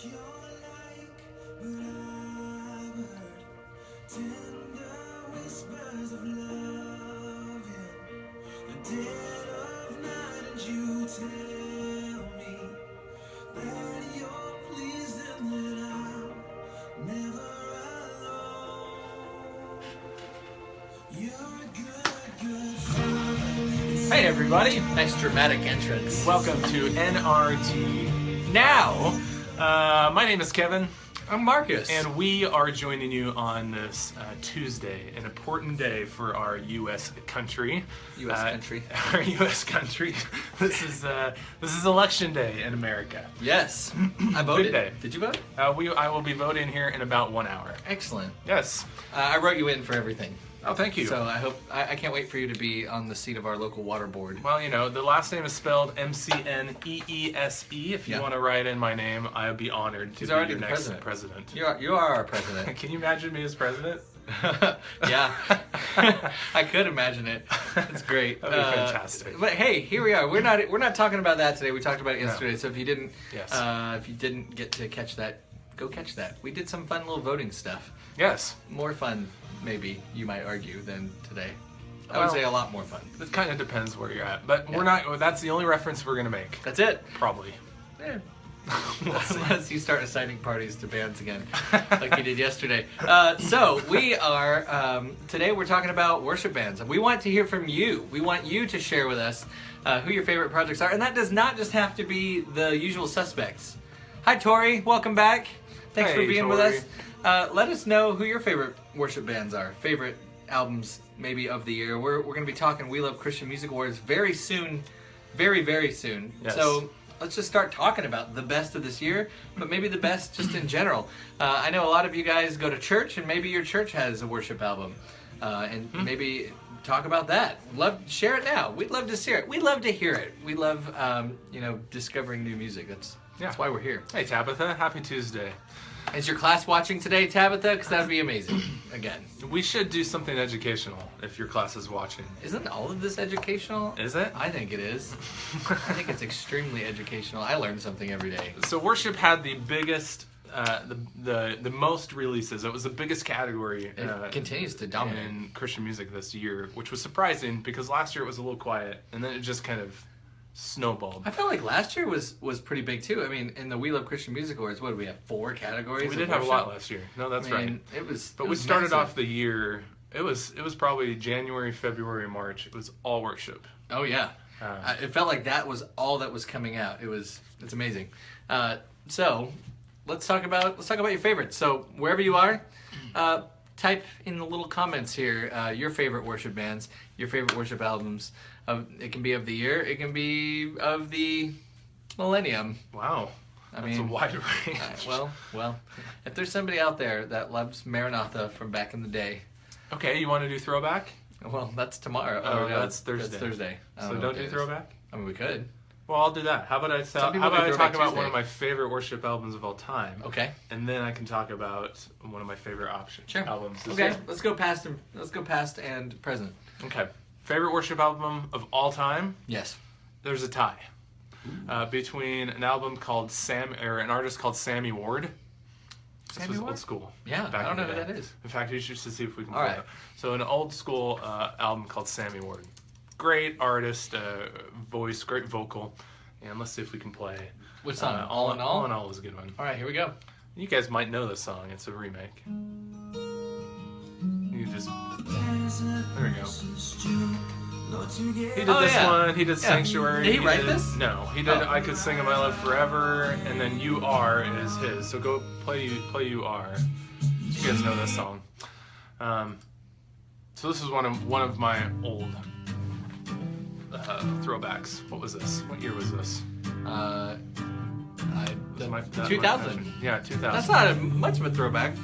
You're like what I've heard, tender whispers of love in the dead of night, and you tell me that you're pleased and that I'm never alone. You're a good father. Hey everybody, Nice dramatic entrance. welcome to NRT Now. My name is Kevin, I'm Marcus. and we are joining you on this Tuesday, an important day for our U.S. country. U.S. country. Our U.S. country. This is election day in America. Yes, I voted. Big day. Did you vote? I will be voting here in about 1 hour. Excellent. Yes. I wrote you in for everything. Oh, thank you. So I can't wait for you to be on the seat of our local water board. Well, you know, the last name is spelled McNeese. If you Yeah. want to write in my name, I would be honored to He's be already your the next president. You are our president. Can you imagine me as president? Yeah, I could imagine it. It's great. That'd be fantastic. But hey, here we are. We're not talking about that today. We talked about it yesterday. So if you didn't, Yes. if you didn't get to catch that, go catch that. We did some fun little voting stuff. Yes. More fun, maybe you might argue, than today. I Well- would say a lot more fun. It kind of depends where you're at, but Yeah. we're not. That's the only reference we're gonna make. That's it. Probably. Yeah. We'll see. Unless you start assigning parties to bands again, like you did yesterday. So we are today. We're talking about worship bands, and we want to hear from you. We want you to share with us who your favorite projects are, and that does not just have to be the usual suspects. Hi, Tori. Welcome back. Thanks for Hey, being with Tori. us. Let us know who your favorite worship bands are. Favorite albums, maybe of the year. We're going to be talking We Love Christian Music Awards very soon, very very soon. Yes. So. Let's just start talking about the best of this year, but maybe the best just in general. I know a lot of you guys go to church, and maybe your church has a worship album, and maybe talk about that. Share it now. We'd love to hear it. We love to hear it. We love, discovering new music. That's why we're here. Hey Tabitha, happy Tuesday. Is your class watching today, Tabitha? Because that would be amazing. Again, We should do something educational if your class is watching. isn't all of this educational? Is it? I think it is. I think it's extremely educational. I learn something every day. So worship had the biggest, the most releases. It was the biggest category It continues to dominate. in Christian music this year, which was surprising because last year it was a little quiet, and then it just kind of snowballed. I felt like last year was pretty big too. I mean, in the We Love Christian Music Awards, what do we have? 4 categories. We of did have a worship? lot last year. No, that's I mean, right. It was. But it we was started massive. off the year. It was probably January, February, March. It was all worship. Oh yeah. It felt like that was all that was coming out. It's amazing. So let's talk about your favorites. So wherever you are, type in the little comments here your favorite worship bands, your favorite worship albums. It can be of the year. It can be of the millennium. Wow, that's a mean, wide range. Well, if there's somebody out there that loves Maranatha from back in the day, Okay, you want to do throwback? well, that's tomorrow. Oh, no, that's Thursday. That's Thursday. I So know don't what do day it is. throwback. I mean, we could. Well, I'll do that. How about I Some people do talk Throwback about Tuesday. one of my favorite worship albums of all time, Okay. and then I can talk about one of my favorite albums. This Okay. year. Let's go past and present. Okay. Favorite worship album of all time? Yes. There's a tie between an album called an artist called Sammy Ward. This Sammy was Ward? old school. Yeah, back I don't in know the who day. that is. In fact, you should see if we can All pull right. it up. So an old school album called Sammy Ward. Great artist, voice, great vocal. And let's see if we can play. Which song? All in All? in All is a good one. All right, here we go. You guys might know this song. It's a remake. You just there we go. He did Oh, this yeah. one. He did Yeah. Sanctuary. Did he write did, this? No, he did. Oh. I Could Sing of My Love Forever, and then You Are is his. So go play You Are. You guys know this song. So this is one of my old throwbacks. What was this? What year was this? That 2000. Yeah, 2000. That's not much of a throwback.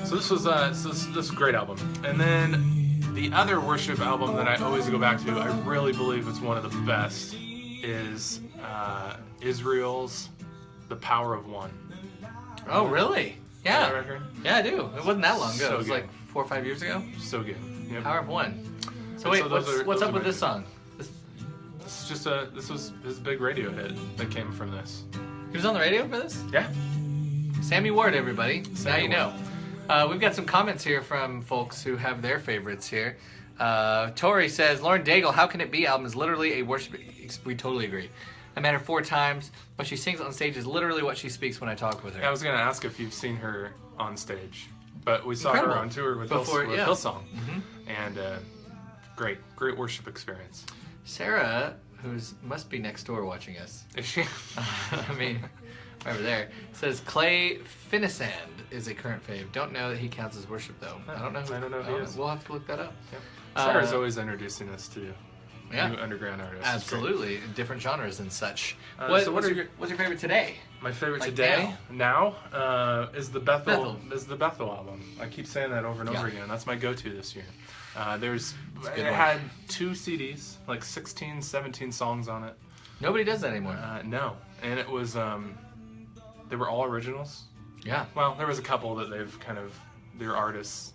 So this was this is a great album. And then the other worship album that I always go back to, I really believe it's one of the best, is Israel's The Power of One. Oh, really? Know that Yeah. record? Yeah, I do. It wasn't that long ago. So It was good. like 4 or 5 years ago. So good. Yep. Power of One. So And wait, so those what's are up with my this song? This is just this was his big radio hit that came from this. He was on the radio for this? Yeah. Sammy Ward, everybody. Now Sammy you know. We've got some comments here from folks who have their favorites here. Tori says, Lauren Daigle, How Can It Be album is literally a worship... We totally agree. I met her 4 times. What she sings on stage is literally what she speaks when I talk with her. I was going to ask if you've seen her on stage, but we saw Incredible. her on tour with Hillsong. And great worship experience. Sarah, must be next door watching us. Is she? I mean, right over there. Says Clay Finisand is a current fave. Don't know that he counts as worship though. I don't know who he is. We'll have to look that up. Yep. Sarah's always introducing us to new underground artists. Absolutely, different genres and such. What's What's your favorite today? My favorite Like today now is the Bethel album. I keep saying that over and over again. That's my go-to this year. It had 2 CDs, like 16, 17 songs on it. Nobody does that anymore. No, and it was they were all originals. Yeah. Well, there was a couple that their artists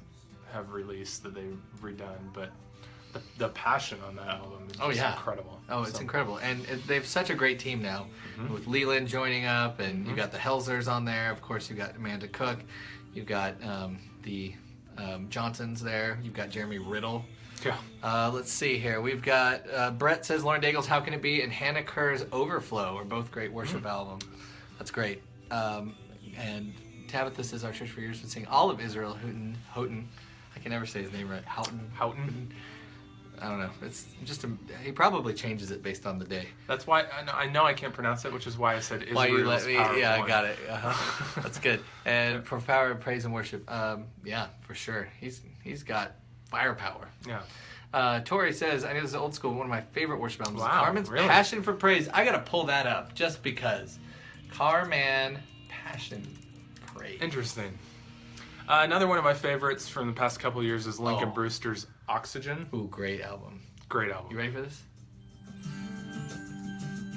have released that they've redone, but the passion on that album is just incredible. Oh, it's incredible. And they've such a great team now with Leland joining up, and you've got the Helsers on there. Of course, you've got Amanda Cook. You've got the Johnsons there. You've got Jeremy Riddle. Yeah. Let's see here. We've got Brett says Lauren Daigle's How Can It Be and Hannah Kerr's Overflow are both great worship albums. That's great. And Tabitha says our church for years been singing all of Israel Houghton. I can never say his name right. Houghton. I don't know. It's just he probably changes it based on the day. That's why I know I can't pronounce it, which is why I said Israel's Why you let me? Power Yeah, One. I got it. That's good. And for power of praise and worship, yeah, for sure. He's got firepower. Yeah. Tori says, I know this is old school, one of my favorite worship albums. Wow, Carmen's really? Passion for Praise. I gotta pull that up just because. Carmen Passion Praise. Interesting. Another one of my favorites from the past couple of years is Lincoln Oh. Brewster's Oxygen. Ooh, great album. Great album. You ready for this?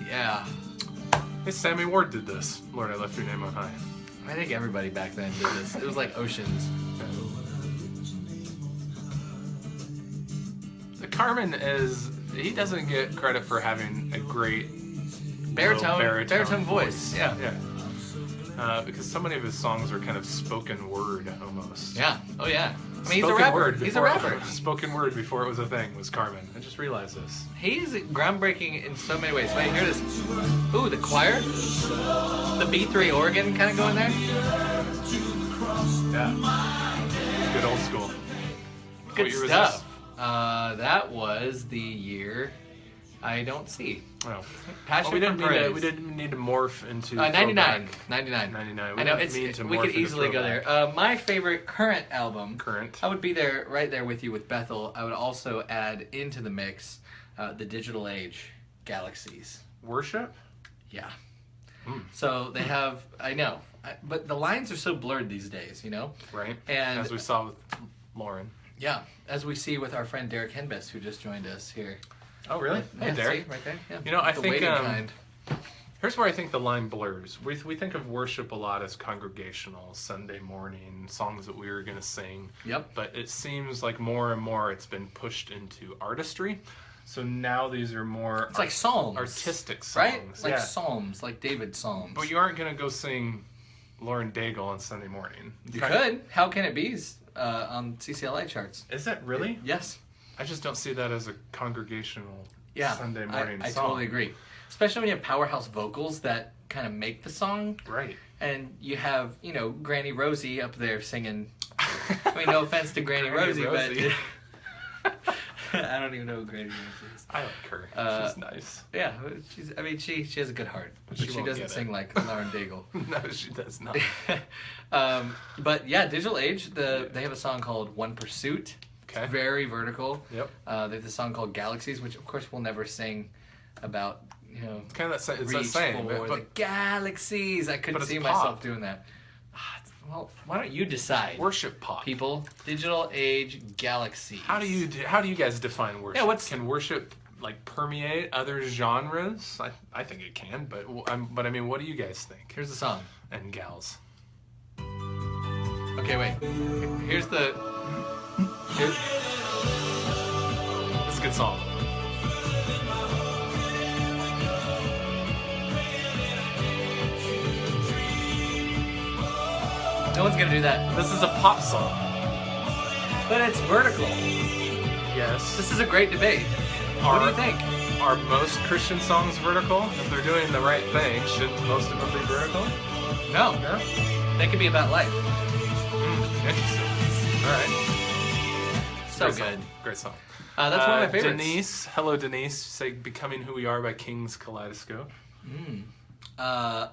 Yeah. Hey, Sammy Ward did this. Lord, I left your name on high. I think everybody back then did this. It was like Oceans. Carmen he doesn't get credit for having a great Baritone voice. Yeah. Because so many of his songs are kind of spoken word almost. Yeah. Oh, yeah. I mean, he's a Spoken rapper. word He's a before- rapper. Spoken word before it was a thing was Carmen. I just realized this. He's groundbreaking in so many ways. Wait, hear this. Ooh, the choir? The B3 organ kind of going there? Yeah. Good old school. Good What year was stuff. That was the year I don't see. Oh. Passion we for didn't Praise. We didn't need to morph into 99. throwback. 99. 99. I know, didn't mean to we morph could into easily go throwback. there. My favorite current album, Current. I would be there, right there with you with Bethel. I would also add into the mix the Digital Age Galaxies. Worship? Yeah. So they have, I know, but the lines are so blurred these days, Right. And as we saw with Lauren. yeah, as we see with our friend Derek Henbest, who just joined us here. Oh, really? Yeah, Hey, Derek. see, right there. Yeah. I The think waiting kind. here's where I think the line blurs. We think of worship a lot as congregational, Sunday morning songs that we were going to sing. Yep. But it seems like more and more it's been pushed into artistry. So now these are more It's like psalms, artistic songs, right? Like yeah. psalms, like David's psalms. But you aren't going to go sing Lauren Daigle on Sunday morning. You could. How Can It Be on CCLI charts? Is that really? Yes. I just don't see that as a congregational Yeah. Sunday morning I song. totally agree. Especially when you have powerhouse vocals that kind of make the song. Right. And you have, Granny Rosie up there singing. I mean, no offense to Granny Rosie, Rosie. but I don't even know who Granny Rosie is. I like her. She's nice. Yeah, she has a good heart, but She she won't doesn't get sing it. like Lauren Daigle. No, she does not. But yeah, Digital Age, they have a song called One Pursuit. Okay. It's very vertical. Yep. They have a song called Galaxies, which of course we'll never sing about, It's kind of it's reach that same, for the but galaxies. I couldn't but it's see pop. myself doing that. Well, why don't you decide? worship pop. People, Digital Age Galaxies. How do you guys define worship? Yeah, can worship like permeate other genres? I think it can, but I mean, what do you guys think? Here's the song. And gals. Okay, wait. Here's the. It's a good song. No one's gonna do that. This is a pop song. But it's vertical. Yes. This is a great debate. What do you think? Are most Christian songs vertical? If they're doing the right thing, shouldn't most of them be vertical? No. No? They could be about life. Interesting. All right. So Great good. Song. Great song. That's one of my favorites. Denise. Hello, Denise. Say Becoming Who We Are by King's Kaleidoscope. I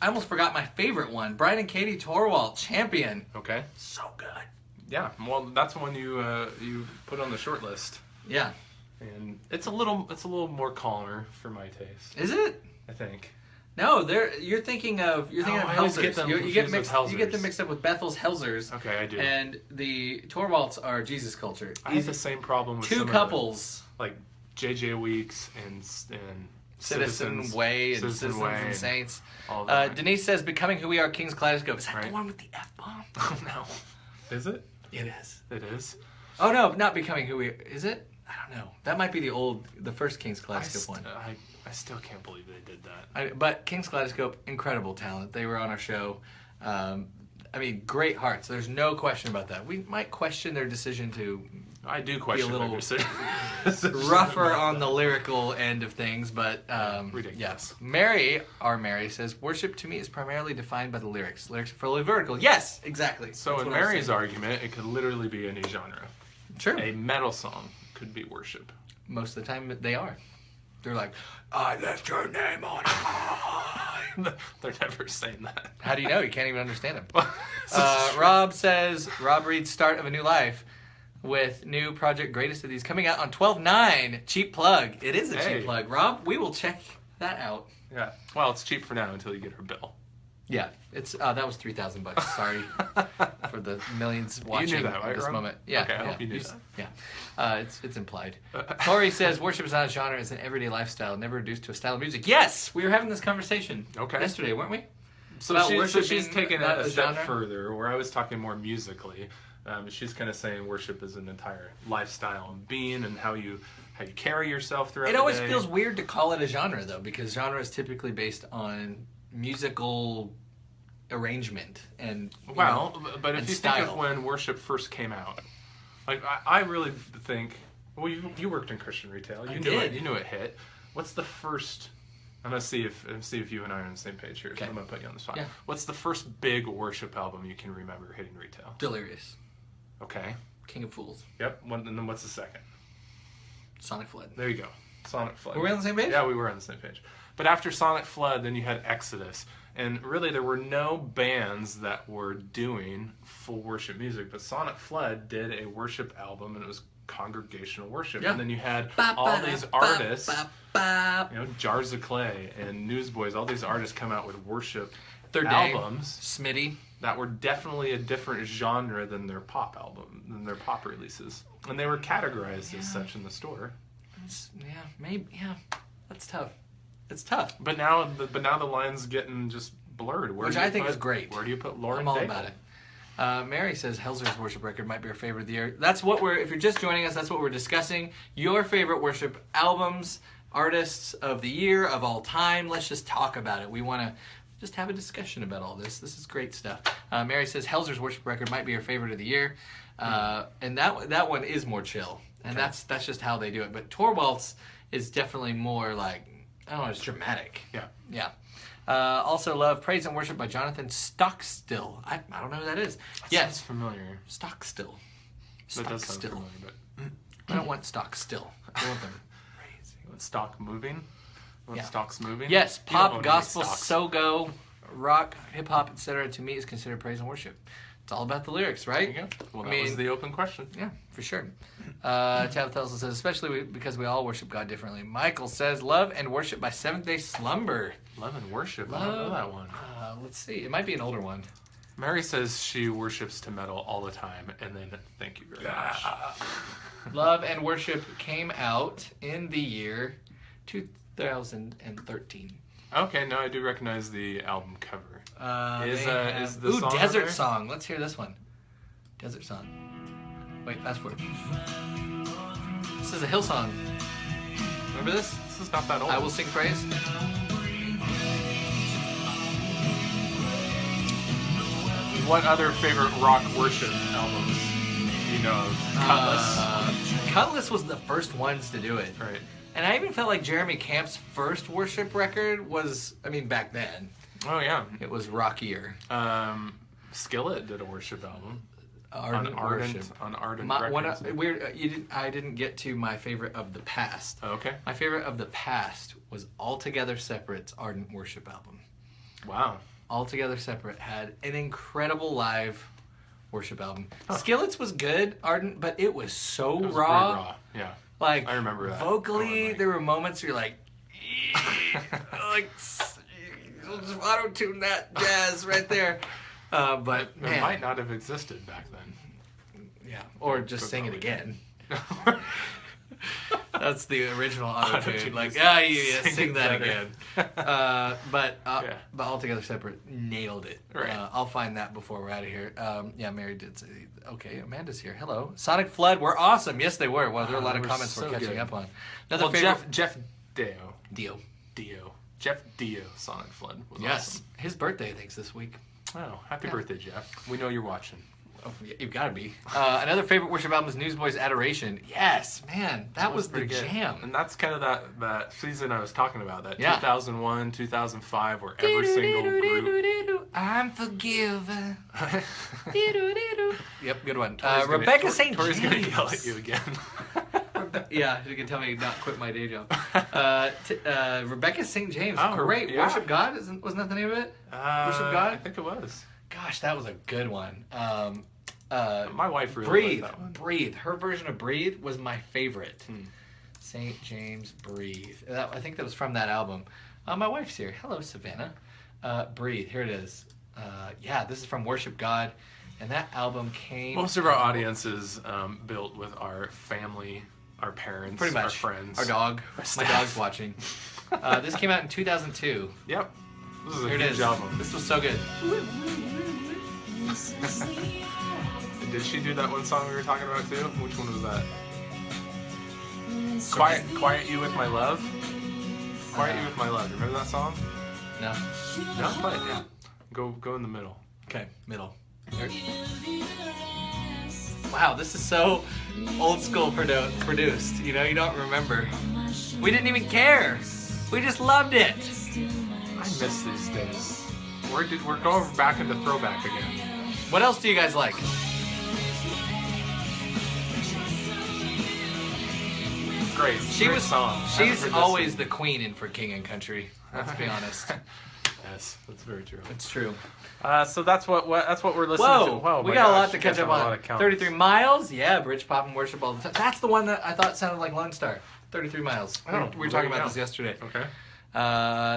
almost forgot my favorite one. Brian and Katie Torwalt, Champion. Okay. So good. Yeah. Well, that's one you put on the short list. Yeah. And it's a little more calmer for my taste, Is it? I think. No, you're thinking of I always Helsers. get them You get confused mixed. with You get them Helsers. mixed up with Bethel's Helsers. Okay, I do. And the Torwalts are Jesus culture. I have the same problem with some Two of couples, the, like JJ Weeks and Citizen Way and Citizen Citizens Way and Saints. all that. Denise says, "Becoming Who We Are, King's Kaleidoscope." Is that Right. the one with the F bomb? Oh no. Is it? It is. It is. Oh no, not Becoming Who We Are. Is it? I don't know. That might be the first King's Kaleidoscope one. I still can't believe they did that. But King's Kaleidoscope, incredible talent. They were on our show. Great hearts. There's no question about that. We might question their decision to I do question little their decision. rougher on the lyrical end of things, but ridiculous. yes. Mary says, worship to me is primarily defined by the lyrics. Lyrics are fully vertical. Yes, exactly. So That's in what I was Mary's saying. argument, it could literally be any genre. Sure. A metal song could be worship. Most of the time they are. They're like, I left your name on high. They're never saying that. How do you know? You can't even understand them. Rob reads Start of a New Life with new project Greatest of These coming out on 12/9. Cheap plug. It is a Hey. cheap plug. Rob, we will check that out. Yeah. Well, it's cheap for now until you get our bill. Yeah, it's that was $3,000. Sorry for the millions watching that, at right, this Rob? moment. Yeah, Okay, I yeah, hope you knew s- that. Yeah, it's implied. Tori says worship is not a genre; it's an everyday lifestyle, never reduced to a style of music. Yes, we were having this conversation yesterday, weren't we? So, About so worship she's being taken not it a a step genre? further, where I was talking more musically. She's kind of saying worship is an entire lifestyle and being, and how you carry yourself throughout It the always day. feels weird to call it a genre, though, because genre is typically based on musical arrangement and Well, but if and you think style. of when worship first came out, like I really think. Well, you worked in Christian retail. I You knew it. did. You knew it hit. What's the first? I'm gonna see if you and I are on the same page here. So Okay. I'm gonna put you on the spot. Yeah. What's the first big worship album you can remember hitting retail? Delirious, Okay. King of Fools, Yep. And then what's the second? Sonic Flood. There you go. Sonic Flood. Were we on the same page? Yeah, we were on the same page. But after Sonic Flood, then you had Exodus. And really, there were no bands that were doing full worship music. But Sonic Flood did a worship album, and it was congregational worship. Yeah. And then you had all these artists, you know, Jars of Clay and Newsboys, all these artists come out with worship Third Day, albums Smitty. that were definitely a different genre than their pop album, than their pop releases. And they were categorized as such in the store. That's tough. It's tough. But now the line's getting just blurred. Which I think is great. Where do you put Lauren I'm all Daigle? about it. Mary says Hellser's worship record might be her favorite of the year. That's what if you're just joining us, that's what we're discussing. Your favorite worship albums, artists of the year, of all time. Let's just talk about it. We want to just have a discussion about all this. This is great stuff. Mary says Hellser's worship record might be her favorite of the year. And that one is more chill. And that's just how they do it. But Torwalt's is definitely more like, I don't know, it's dramatic. Yeah. Yeah. Also love Praise and Worship by Jonathan Stockstill. I don't know who that is. Sounds familiar. Stockstill. That does sound Stockstill. familiar, but I don't want Stockstill. I want them. stock moving? When Yeah. stock's moving? Yes, You don't own pop, any gospel, stocks. so-go, rock, hip-hop, etc. to me is considered praise and worship. It's all about the lyrics, right? There you go. Well, I that was mean- the open question. Yeah, for sure. Tabitha also says, especially because we all worship God differently. Michael says, Love and Worship by Seventh Day Slumber. Love and worship. I don't know that one. Let's see. It might be an older one. Mary says she worships to metal all the time, and then thank you very much. Love and Worship came out in the year 2013. Okay, no, I do recognize the album cover. Is the Ooh, song on Desert there? Song. Let's hear this one. Desert Song. Wait, fast forward. This is a Hillsong. Remember this? This is not that old. I Will Sing Praise. what other favorite rock worship albums do you know of? Cutlass. Cutlass was the first ones to do it. Right. And I even felt like Jeremy Camp's first worship record was, I mean, back then, Oh yeah. it was rockier. Skillet did a worship album Ardent worship. on Ardent One, Records. I didn't get to my favorite of the past. Oh, okay. My favorite of the past was Altogether Separate's Ardent Worship album. Wow. Altogether Separate had an incredible live worship album. Skillet's was good, Ardent, but it was so It was raw. pretty raw. Yeah. Like, I remember that. vocally, Oh, my. there were moments where you're like, like, just auto-tune that jazz right there. But, It man, might not have existed back then. yeah. Or just But sing it probably again. did. That's the original auto-tune. Auto-tune. Like, yeah, Sing sing it that better. again. But Yeah. Altogether Separate nailed it. Right. I'll find that before we're out of here. Yeah, Mary did say, okay, Amanda's here. Hello. Sonic Flood were awesome. Yes, they were. Well, there were a lot they of were comments we're so catching good. up on. Another Well, favorite... Jeff Dio. Dio. Jeff Dio Sonic Flood was Yes. awesome. His birthday, I think, is this week. Oh, happy Yeah. birthday, Jeff. We know you're watching. Oh, you've got to be. Another favorite worship album is Newsboys Adoration. Yes, man. That was the pretty good. jam. And that's kind of that season I was talking about, that Yeah. 2001, 2005, where every single group... I'm forgiven. Yep, good one. Tori's gonna- Rebecca St. Tori's James. going to yell at you again. Yeah, you can tell me not quit my day job. Rebecca St. James, Oh, great. yeah. Worship God, wasn't that the name of it? Worship God? I think it was. Gosh, that was a good one. My wife really Breathe, liked that one. Breathe. Her version of Breathe was my favorite. Hmm. St. James, Breathe. I think that was from that album. My wife's here. Hello, Savannah. Breathe. Here it is. Yeah, this is from Worship God, and that album came. Most of our audience is built with our family, our parents, Pretty much. our friends. Our dog. our My staff. dog's watching. This came out in 2002. Yep. This is a Here it huge is. album. This was so good. Did she do that one song we were talking about too? Which one was that? Quiet You With My Love? Quiet You With My Love. Remember that song? No. No? Play it, yeah. Go in the middle. Okay, middle. Here. Wow, this is so old school produced. You know, you don't remember. We didn't even care. We just loved it. I miss these days. We're going back into throwback again. What else do you guys like? Great. Great song. Haven't She's heard this always one. the queen in For King and Country. Let's be honest. Yes, that's very true. It's true. So that's what we're listening to. Whoa, Whoa, we my got a gosh, lot to you catch guys up have a lot on. of counts. 33 miles, yeah, Bridge Pop and Worship all the time. That's the one that I thought sounded like Lone Star. 33 miles. Oh, we were there talking you about go. this yesterday. Okay.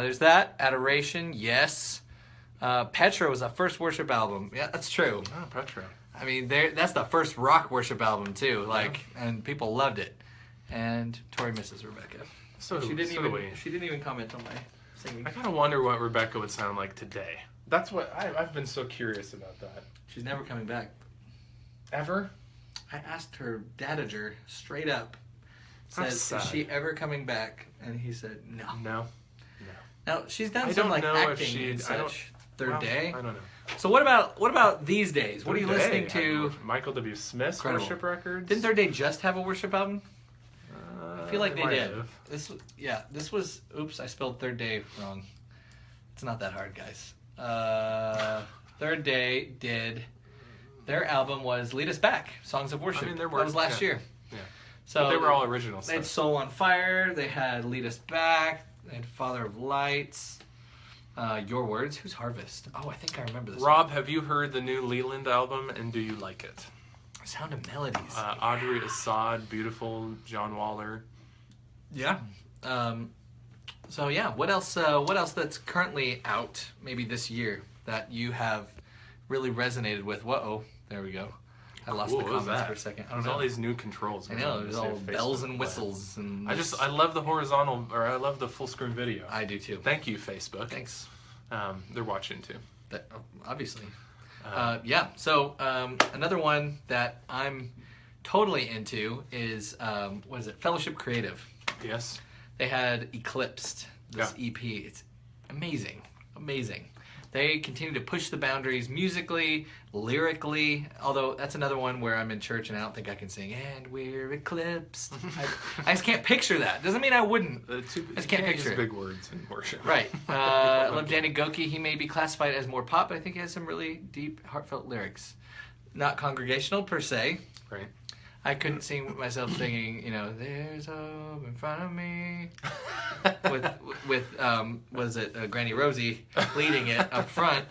There's that. Adoration, yes. Petra was the first worship album. Yeah, that's true. Oh, Petra. I mean, that's the first rock worship album too. Like, and people loved it. And Tori misses Rebecca. So She didn't so even. do we. She didn't even comment on my singing. I kind of wonder what Rebecca would sound like today. That's what I've been so curious about that. She's never coming back. Ever? I asked her dadager straight up. That's Said, is sad. she ever coming back? And he said no. No. Now she's done I some don't like know if acting she'd- and I don't- such. Third Well, day. I don't know. So what about these days? What are you Third Day, listening to? Michael W. Smith's Incredible. worship records. Didn't Third Day just have a worship album? I feel like they might did. have. This was. Oops, I spelled Third Day wrong. It's not that hard, guys. Third Day did. Their album was "Lead Us Back," Songs of Worship. I mean, there were- that was last yeah. year. Yeah. So But they were all original They had stuff. "Soul on Fire." They had "Lead Us Back." They had "Father of Lights." Your Words. Who's Harvest? Oh, I think I remember this. Rob, have you heard the new Leland album, and do you like it? one. Sound of Melodies. Audrey Assad, Beautiful, John Waller. Yeah. So yeah, what else? What else that's currently out? Maybe this year that you have really resonated with. Whoa, there we go. I lost Cool, the what was comments that? for a second. I There's don't all know. these new controls. I know. There's all Facebook bells and play. whistles and. I love the horizontal, or I love the full screen video. I do too. Thank you, Facebook. Thanks. They're watching too. Obviously. Yeah. So another one that I'm totally into is what is it? Fellowship Creative. Yes. They They had Eclipsed, this EP. It's amazing. They continue to push the boundaries musically, lyrically. Although that's another one where I'm in church and I don't think I can sing. And we're eclipsed. I just can't picture that. Doesn't mean I wouldn't. I just can't picture it. Big words in worship. Right. I love Danny Goki. He may be classified as more pop, but I think he has some really deep, heartfelt lyrics. Not congregational per se. Right. I couldn't see myself singing, "There's hope in front of me," with was it Granny Rosie leading it up front?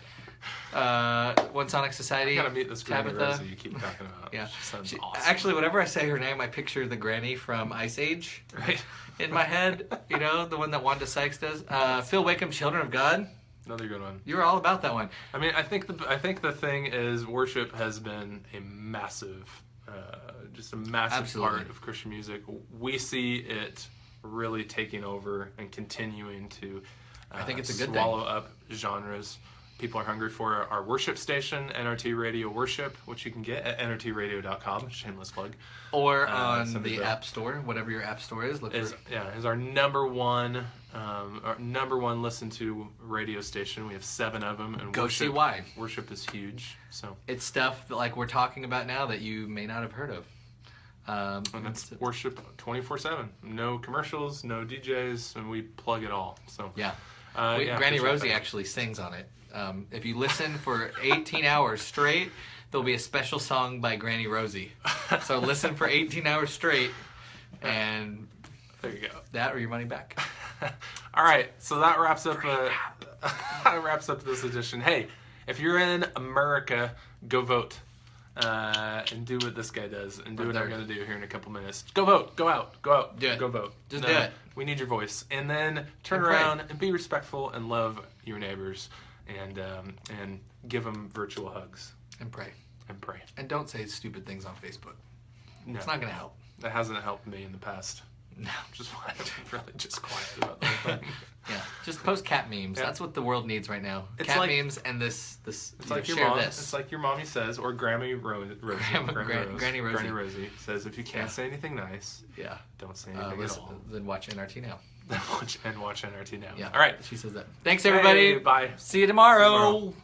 One Sonic Society. You gotta meet this Granny Tabitha. Rosie you keep talking about. Yeah, She sounds She- awesome. Actually, whenever I say her name, I picture the Granny from Ice Age Right. in my head. The one that Wanda Sykes does. Phil Wickham, Children of God. Another good one. You were all about that one. I mean, I think the thing is worship has been a massive, just a massive Absolutely. part of Christian music. We see it really taking over and continuing to I think it's a good swallow up genres. People are hungry for our worship station, NRT Radio Worship, which you can get at nrtradio.com. Shameless plug. Or on send the it App Store, whatever your App Store is. Look Is for our number one listened to radio station. We have 7 of them, and Go see why. Worship is huge. So It's stuff that, like we're talking about now that you may not have heard of. and that's worship 24/7. No commercials, no DJs, and we plug it all. So Yeah. yeah, Granny appreciate Rosie that. actually sings on it. If you listen for 18 hours straight, there'll be a special song by Granny Rosie. So listen for 18 hours straight, and There you go. that or your money back. All right, so that wraps up. That wraps up this edition. Hey, if you're in America, go vote and do what this guy does, and do what I'm gonna do here in a couple minutes. Go vote. Go out. Go out. Do it. Go vote. Just do it. We need your voice, and then turn And pray. around and be respectful and love your neighbors, and give them virtual hugs And pray. and pray. And don't say stupid things on Facebook. No, It's not going to help. that hasn't helped me in the past. No. Just really just quiet about the whole thing. Yeah. Just post cat memes. Yeah. That's what the world needs right now. It's Cat like- memes and this. It's like your share mom. this. It's like your mommy says, or Granny Rosie. Granny Rosie. Granny Rosie says, if you can't Yeah. say anything nice, Yeah. don't say anything at Listen, all. then watch NRT now. Watch NRT now. Yeah. All right. She says that. Thanks, everybody. Hey, bye. See you tomorrow. See you tomorrow.